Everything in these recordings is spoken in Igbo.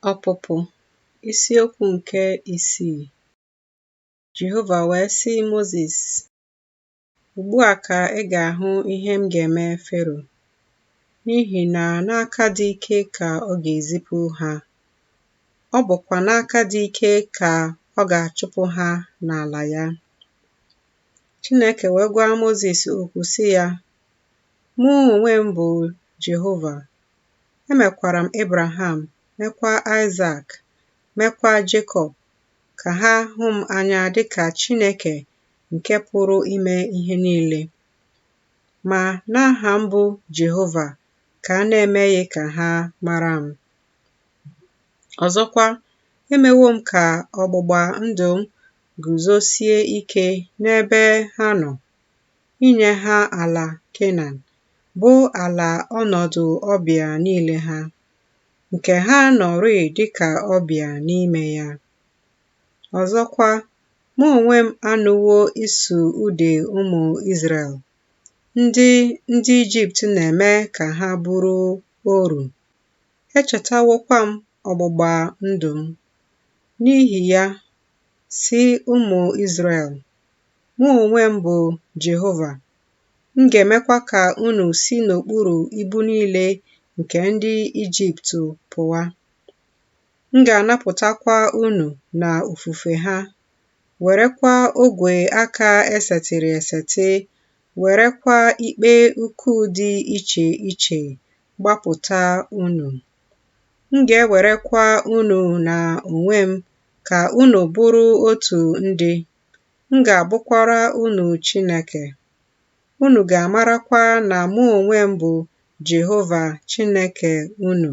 Ọpụpụ isiokwu nke 6. Jehova wee sị Moses, ugbu a ka ị ga-ahụ ihe m ga-eme Fero, n'ihi na n'aka dị ike ka ọ ga-ezipụ ha. Ọ bụkwa n'aka dị ike ka ọ ga-achụpụ ha n'ala ya. Chineke wee gwa Moses okwu sị ya, mụ onwe m bụ Jehova. Emekwara m Abraham, mekwa Isaac, mekwa Jacob, ka ha hụ m anya dịka Chineke nke pụrụ ime ihe niile. Ma n'aha m bụ Jehova ka a na-emeghị ka ha mara m. Ọzọkwa, emewo m ka ọgbụgba ndụ m guzosie ike n'ebe ha nọ, inye ha ala Kenan, bụ ala ọnọdụ ọbịa niile ha, nke ha nọrị dịka ọbịa n'ime ya. Ọzọkwa, mụ onwe m anụwo ịsụ ude ụmụ Izrel, ndị Ijipt na-eme ka ha bụrụ oru. Echetawokwa m ọgbụgba ndụ m. N'ihi ya, sị ụmụ Izrel, mụ onwe m bụ Jehova. M ga-emekwa ka unu si n'okpuru ibu niile nke ndị Ijipt pụwa. M ga-anapụtakwa unu na ofufe ha, werekwa ogwe aka esetịrị eseti, werekwa ikpe ukwu dị iche iche gbapụta unu. M ga-ewerekwa unu na onwe m ka unu bụrụ otu ndị. M ga-abụkwara unu Chineke. Unu ga-amarakwa na mụ onwe m bụ Jehova Chineke unu,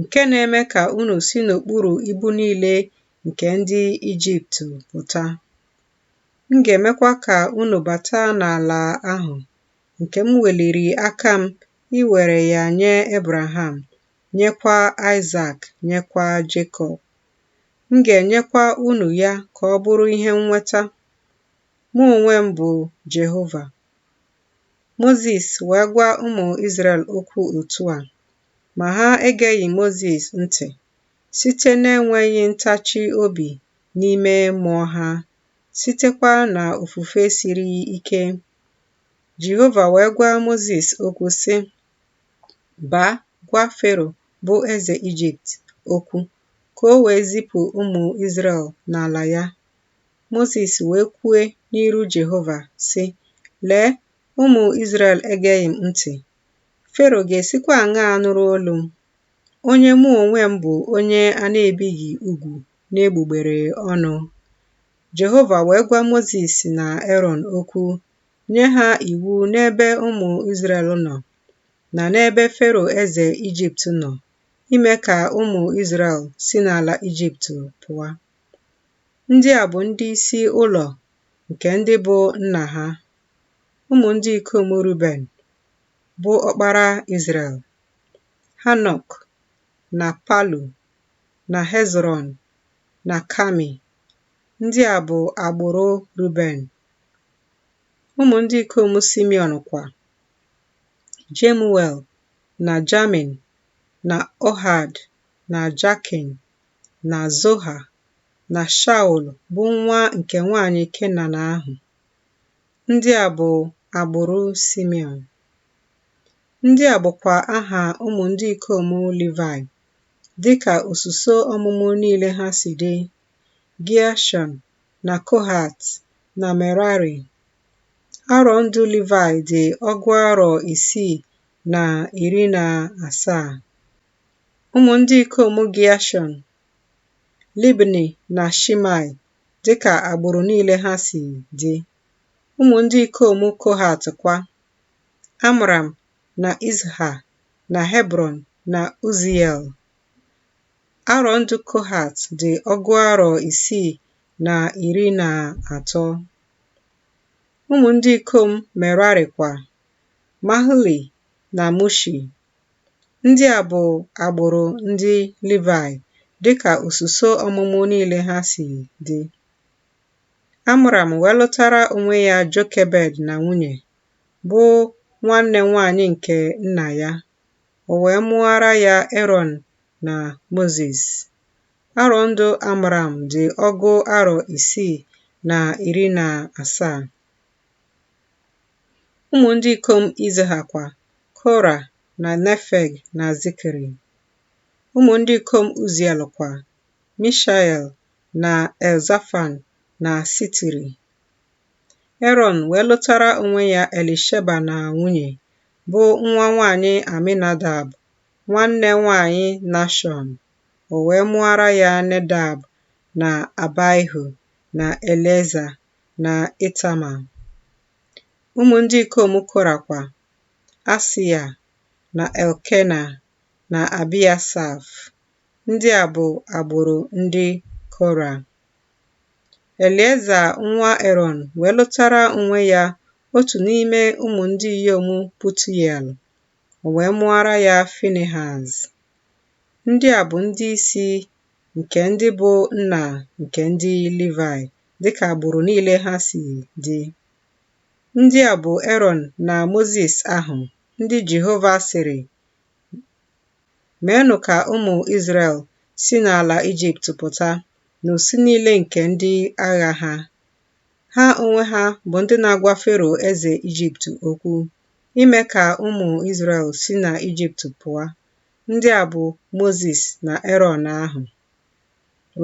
nke na-eme ka unu si n'okpuru ibu niile nke ndị Ijipt pụta. M ga-emekwa ka unu bata n'ala ahụ, nke m weliri aka m iwere ya nye Abraham, nyekwa Isaac, nyekwa Jacob. M ga-enyekwa unu ya ka ọ bụrụ ihe nnweta. Mụ onwe m bụ Jehova. Moses wee gwa ụmụ Izrel okwu otu a, ma ha egeghị Moses ntị, site n'enweghị ntachi obi n'ime mmụọ ha, sitekwa na ofufe siri ike. Jehova wee gwa Moses okwu sị, baa gwa Fero bụ eze Ijipt okwu, ka o wee zipụ ụmụ Izrel n'ala ya. Moses wee kwue n'iru Jehova sị, lee, ụmụ Izrel egeghị m ntị. Fero ga-esikwa aṅaa nụrụ olu m, onye mụ onwe m bụ onye a na-ebighị ugwu n'egbugbere ọnụ? Jehova wee gwa Moses na Aaron okwu, nye ha iwu n'ebe ụmụ Izrel nọ, na n'ebe Fero eze Ijipt nọ, ime ka ụmụ Izrel si n'ala Ijipt pụọ. Ndị a bụ ndị isi ụlọ nke ndị bụ nna ha. Ụmụ ndị ikom Ruben, bụ ọkpara Izrel: Hanok, na Palu, na Hezron, na Kami. Ndị a bụ agbụrụ Ruben. Ụmụ ndị ikom Simeon kwa: Jemuel, na Jamin, na Ohad, na Jakin, na Zoha, na Shaul bụ nwa nke nwanyị Kenan ahụ. Ndị a bụ agbụrụ Simeon. Ndị a bụkwa aha ụmụ ndị ikom Livai, dịka osuso ọmụmụ niile ha si dị: Gershon, na Kohat, na Merari. Arọ ndụ Livai dị 617. Ụmụ ndị ikom Gershon: Libni na Shimei, dịka agbụrụ niile ha si dị. Ụmụ ndị ikom Kohat kwa: Amram, na Izha, na Hebron, na Uziel. Arọ ndụ Kohat dị 613. Ụmụ ndị ikom Merari kwa: Mahli, na Mushi. Ndị a bụ agbụrụ ndị Livai, dịka osuso ọmụmụ niile ha si dị. Amram wee lụtara onwe ya Jokebed na nwunye, bụ nwanne nwanyị nke nna ya. O wee mụọra ya Aaron na Mozis. Arọ ndụ Amram dị ọgụ arọ 617. Ụmụ ndị ikom Izha kwa Kora na Nefeg na Zikri. Ụmụ ndị ikom Uziel kwa Mishael na Elzafan na Sitiri. Erọn wee lụtara onwe ya Elisheba na nwunye, bụ nwa nwanyị Aminadab, nwanne nwanyị Nashọn. O wee mụọra ya Nedab na Abaihu na Eleza na Itama. Ụmụ ndị ikom Kora kwa Asịa na Elkena na Abiasaf. Ndị a bụ agbụrụ ndị Kora. Elieza nwa Erọn wee lụtara onwe ya otu n'ime ụmụ ndị inyom Putiel. O wee mụọra ya Finehaz. Ndị a bụ ndị isi nke ndị bụ nna nke ndị Livai, dịka agbụrụ niile ha si dị. Ndị a bụ Erọn na Mozis ahụ, ndị Jehova sịrị, meenụ ka ụmụ Izrel si n'ala Ijipt pụta, n'usi niile nke ndị agha ha. Ha onwe ha bụ ndị na-agwa Fero eze Ijipt okwu, ime ka ụmụ Izrel si na Ijipt pụọ. Ndị a bụ Mozis na Erọn ahụ.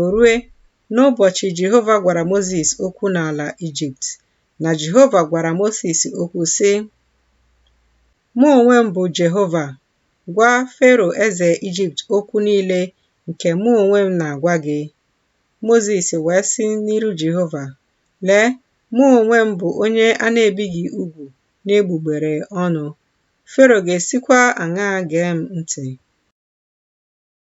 O rue n'ụbọchị Jehova gwara Mozis okwu n'ala Ijipt, na Jehova gwara Mozis okwu sị, mụ onwe m bụ Jehova, gwa Fero eze Ijipt okwu niile nke mụ onwe m na-agwa gị. Mozis wee sị n'iru Jehova, lee, mụ onwe m bụ onye a na-ebighị ugwu n'egbugbere ọnụ. Fero ga-esikwa aṅaa gee m ntị?